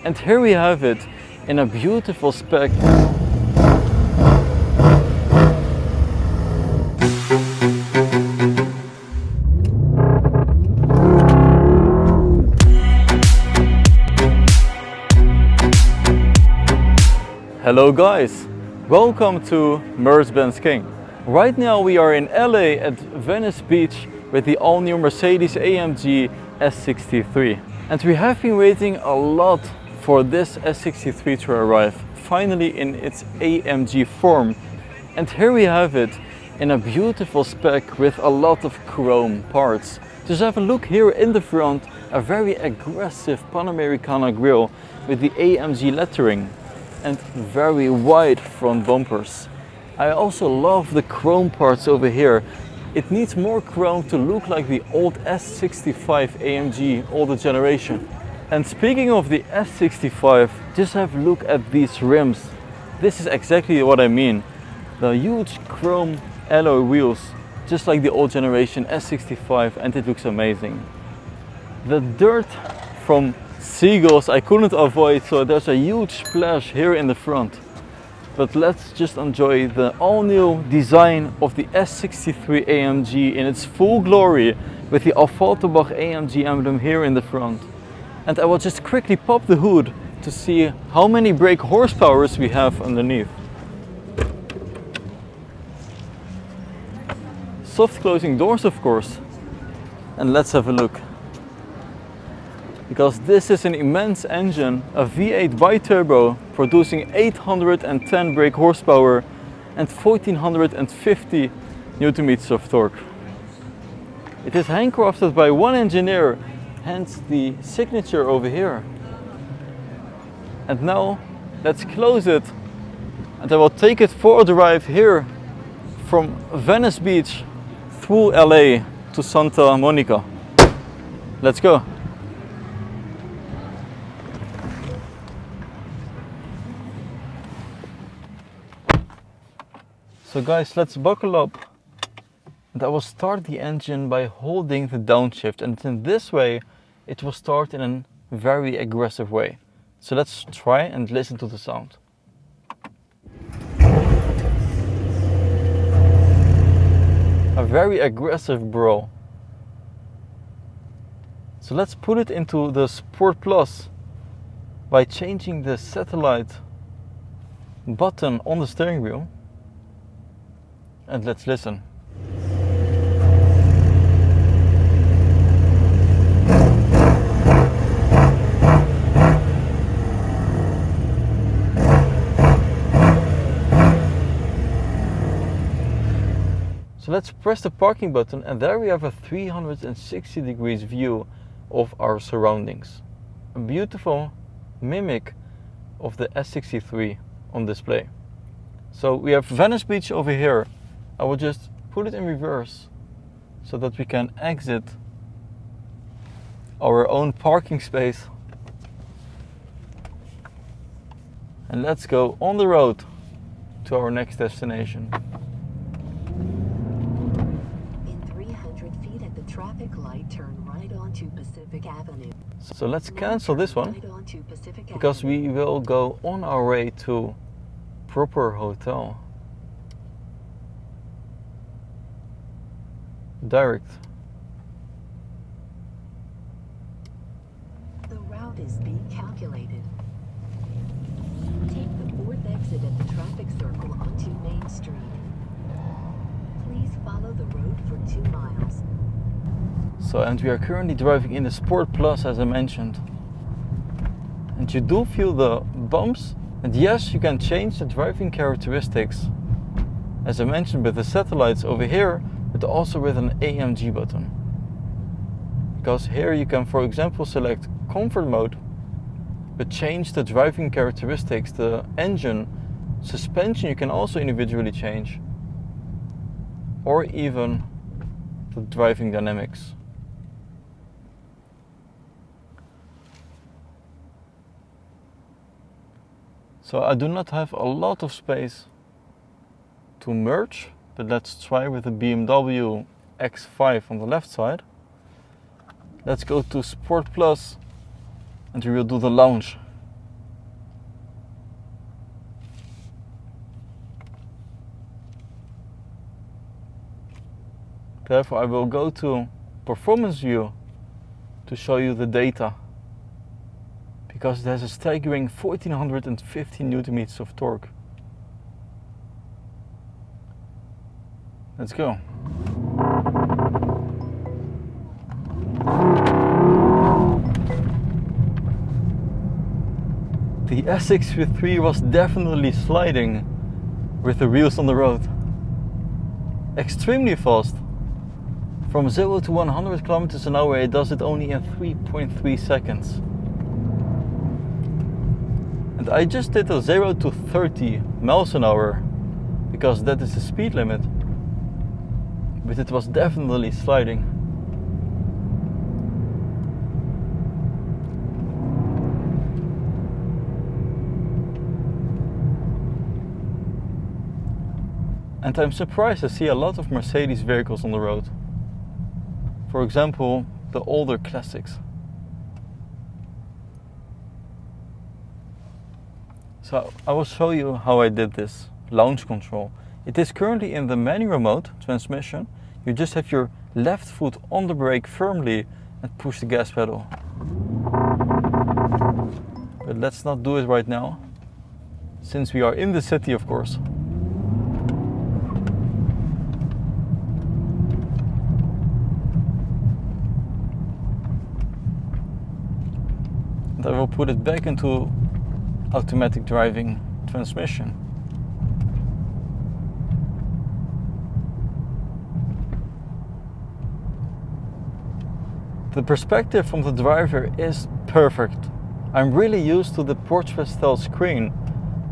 And here we have it in a beautiful spec. Hello guys, welcome to MercBenzKing. Right now we are in LA at Venice Beach with the all-new Mercedes-AMG S63. And we have been waiting a lot for this S63 to arrive, finally in its AMG form. And here we have it in a beautiful spec with a lot of chrome parts. Just have a look here in the front, a very aggressive Panamericana grille with the AMG lettering and very wide front bumpers. I also love the chrome parts over here. It needs more chrome to look like the old S65 AMG, older generation. And speaking of the S65, just have a look at these rims. This is exactly what I mean. The huge chrome alloy wheels, just like the old generation S65, and it looks amazing. The dirt from seagulls I couldn't avoid, so there's a huge splash here in the front. But let's just enjoy the all-new design of the S63 AMG in its full glory with the Affalterbach AMG emblem here in the front. And I will just quickly pop the hood to see how many brake horsepowers we have underneath. Soft closing doors, of course. And let's have a look. Because this is an immense engine, a V8 BiTurbo producing 810 brake horsepower and 1450 Nm of torque. It is handcrafted by one engineer, hence the signature over here. And now let's close it and I will take it for a drive here from Venice Beach through LA to Santa Monica. Let's go. So guys, let's buckle up and I will start the engine by holding the downshift, and in this way it will start in a very aggressive way. So let's try and listen to the sound. A very aggressive bro. So let's put it into the Sport Plus by changing the satellite button on the steering wheel. And let's listen. So let's press the parking button and there we have a 360 degrees view of our surroundings. A beautiful mimic of the S63 on display. So we have Venice Beach over here. I will just put it in reverse so that we can exit our own parking space. And let's go on the road to our next destination. In 300 feet at the traffic light, turn right onto Pacific Avenue. So let's cancel this one because we will go on our way to proper hotel. Direct. The route is being calculated. Take the fourth exit at the traffic circle onto Main Street. Please follow the road for 2 miles. So, and we are currently driving in the Sport Plus as I mentioned. And you do feel the bumps, and yes, you can change the driving characteristics. As I mentioned with the satellites over here, but also with an AMG button. Because here you can, for example, select comfort mode, but change the driving characteristics, the engine, suspension you can also individually change, or even the driving dynamics. So I do not have a lot of space to merge, but let's try with the BMW X5 on the left side. Let's go to Sport Plus and we will do the lounge. Therefore I will go to performance view to show you the data, because it has a staggering 1450 Newton meters of torque. Let's go. The S63 was definitely sliding with the wheels on the road. Extremely fast. From 0 to 100 kilometers an hour it does it only in 3.3 seconds. And I just did a 0 to 30 miles an hour because that is the speed limit. But it was definitely sliding. And I'm surprised to see a lot of Mercedes vehicles on the road. For example, the older classics. So I will show you how I did this launch control. It is currently in the manual mode transmission. You just have your left foot on the brake firmly and push the gas pedal. But let's not do it right now, since we are in the city, of course. And I will put it back into automatic driving transmission. The perspective from the driver is perfect. I'm really used to the portrait style screen.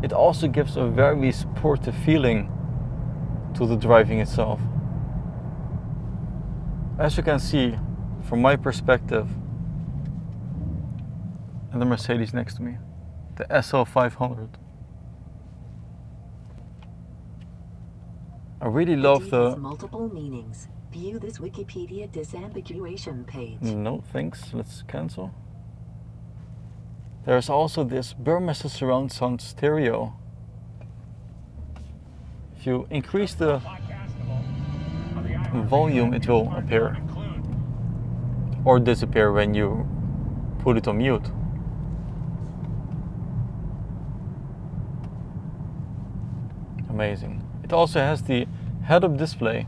It also gives a very sportive feeling to the driving itself. As you can see from my perspective, and the Mercedes next to me, the SL500. I really love the... has multiple meanings. View this Wikipedia disambiguation page. No, thanks. Let's cancel. There's also this Burmester surround sound stereo. If you increase the volume, it will appear or disappear when you put it on mute. Amazing. It also has the head-up display.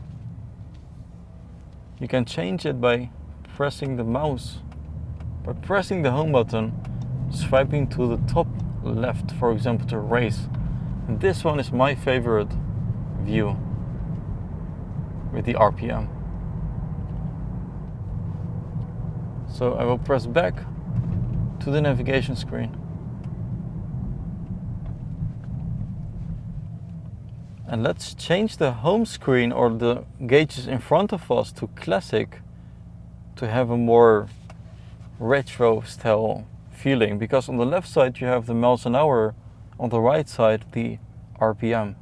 You can change it by pressing the mouse, by pressing the home button, swiping to the top left, for example, to race. And this one is my favorite view with the RPM. So I will press back to the navigation screen. And let's change the home screen or the gauges in front of us to classic to have a more retro style feeling, because on the left side you have the miles an hour, on the right side the RPM.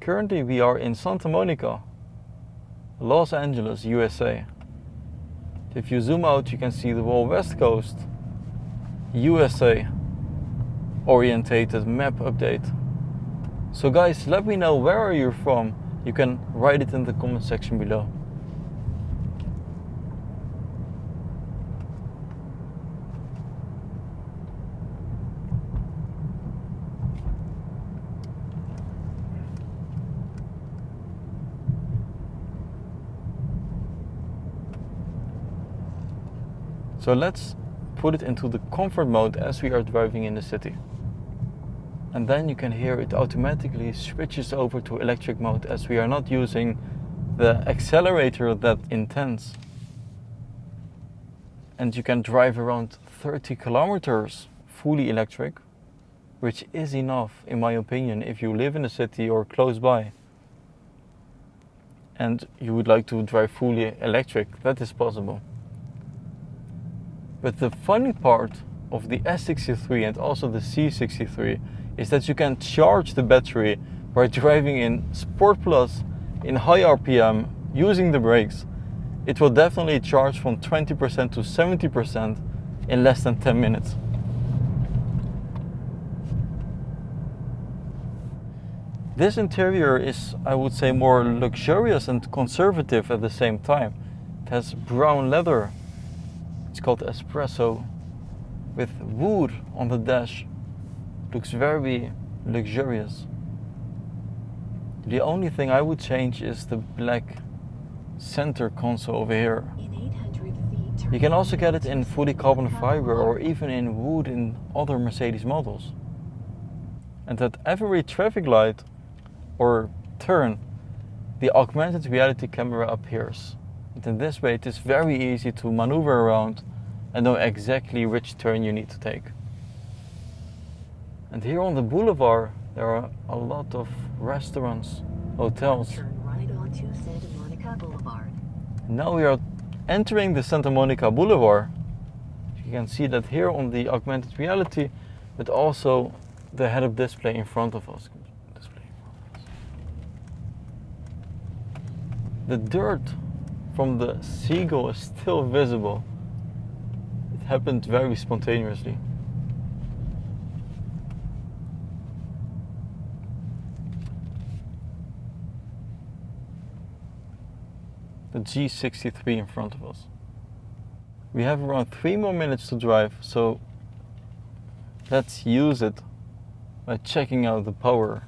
Currently we are in Santa Monica, Los Angeles, USA. If you zoom out you can see the whole West Coast, USA orientated map update. So guys, let me know where are you from. You can write it in the comment section below. So let's put it into the comfort mode as we are driving in the city. And then you can hear it automatically switches over to electric mode as we are not using the accelerator that intense. And you can drive around 30 kilometers fully electric, which is enough in my opinion if you live in the city or close by and you would like to drive fully electric. That is possible. But the funny part of the S63 and also the C63 is that you can charge the battery by driving in Sport Plus in high RPM using the brakes. It will definitely charge from 20% to 70% in less than 10 minutes. This interior is, I would say, more luxurious and conservative at the same time. It has brown leather. It's called espresso, with wood on the dash. Looks very luxurious. The only thing I would change is the black center console over here. In 800 feet, You can also get it in fully carbon fiber or even in wood in other Mercedes models. And at every traffic light or turn, the augmented reality camera appears. And in this way it is very easy to maneuver around and know exactly which turn you need to take. And here on the boulevard there are a lot of restaurants, hotels. turn right onto Santa Monica Boulevard. Now we are entering the Santa Monica Boulevard. You can see that here on the augmented reality, but also the head-up display in front of us. The dirt from the seagull is still visible. It happened very spontaneously. The G63 in front of us. We have around 3 more minutes to drive, so let's use it by checking out the power.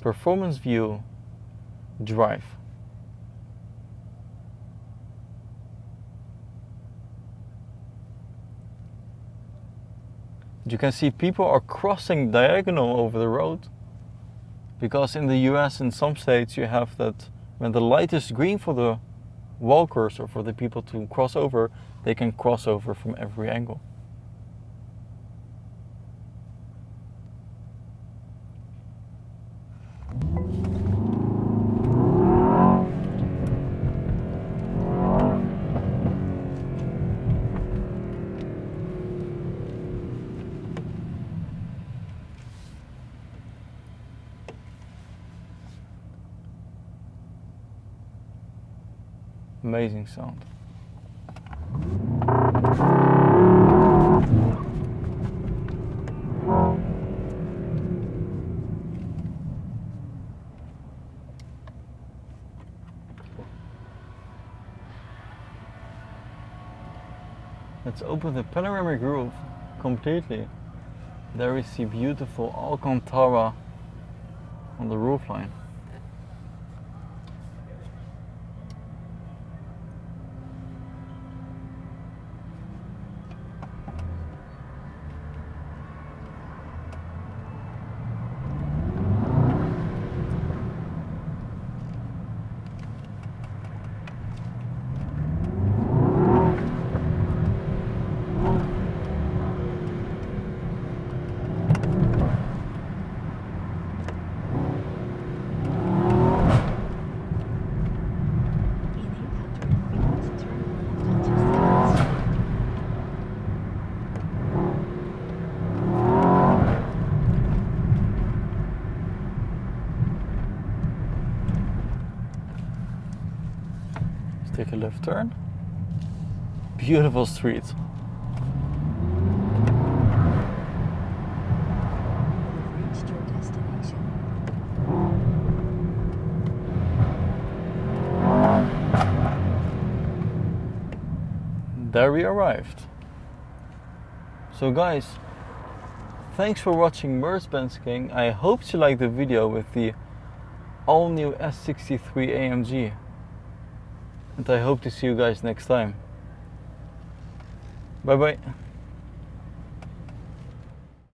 Performance view, drive. You can see people are crossing diagonal over the road, because in the US in some states you have that when the light is green for the walkers or for the people to cross over, they can cross over from every angle. Amazing sound. Let's open the panoramic roof completely. There is the beautiful Alcantara on the roofline. Take a left turn. Beautiful street. You've reached your destination. There we arrived. So guys, thanks for watching MercBenzKing. I hope you liked the video with the all new S63 AMG. And I hope to see you guys next time. Bye bye.